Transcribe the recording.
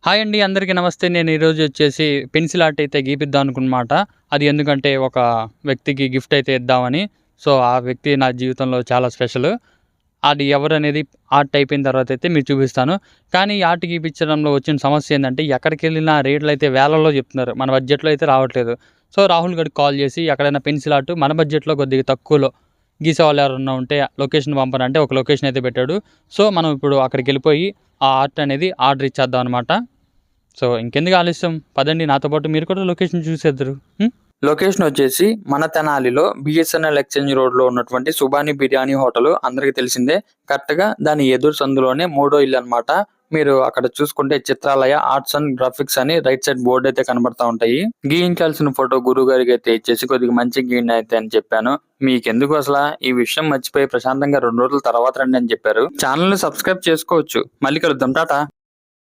Hi అండి. అందరికీ నమస్తే. నేను ఈరోజు వచ్చేసి పెన్సిల్ ఆర్ట్ అయితే గీపిద్దాం అనుకున్నమాట. అది ఎందుకంటే ఒక వ్యక్తికి గిఫ్ట్ అయితే ఇద్దామని. సో, ఆ వ్యక్తి నా జీవితంలో చాలా స్పెషల్. అది ఎవరనేది ఆర్ట్ అయిపోయిన తర్వాత అయితే మీకు చూపిస్తాను. కానీ ఈ ఆర్ట్ గీపించడంలో వచ్చిన సమస్య ఏందంటే ఎక్కడికెళ్ళినా రేట్లయితే వేలల్లో చెప్తున్నారు. మన బడ్జెట్‌లో అయితే రావట్లేదు. సో, రాహుల్ గాడికి కాల్ చేసి ఎక్కడైనా పెన్సిల్ ఆర్ట్ మన బడ్జెట్‌లో కొద్దిగా తక్కువలో గీసేవాళ్ళు ఎవరన్నా ఉంటే లొకేషన్ పంపనంటే ఒక లొకేషన్ అయితే పెట్టాడు. సో, మనం ఇప్పుడు అక్కడికెళ్ళిపోయి ఆ ఆర్ట్ అనేది ఆర్డర్ ఇచ్చేద్దాం అనమాట. సో, ఇంకెందుకు ఆలస్యం పదండి నాతో పాటు మీరు కూడా లొకేషన్ చూసేద్దురు. లొకేషన్ వచ్చేసి మన తెనాలిలో బిఎస్ఎన్ఎల్ ఎక్స్చేంజ్ రోడ్లో ఉన్నటువంటి సుబాని బిర్యానీ హోటల్ అందరికీ తెలిసిందే. కరెక్ట్గా దాని ఎదురు సందులోనే మూడో ఇల్లు అనమాట. మీరు అక్కడ చూసుకుంటే చిత్రాలయ ఆర్ట్స్ అండ్ గ్రాఫిక్స్ అని రైట్ సైడ్ బోర్డు అయితే కనబడతా ఉంటాయి. గీయించాల్సిన ఫోటో గురువు గారికి అయితే ఇచ్చేసి కొద్దిగా మంచి గీయండి అయితే అని చెప్పాను. మీకెందుకు అసలు ఈ విషయం మర్చిపోయి ప్రశాంతంగా 2 రోజుల తర్వాత రండి అని చెప్పారు. ఛానల్ ని సబ్స్క్రైబ్ చేసుకోవచ్చు. మళ్ళీ కలుద్దాం. టాటా.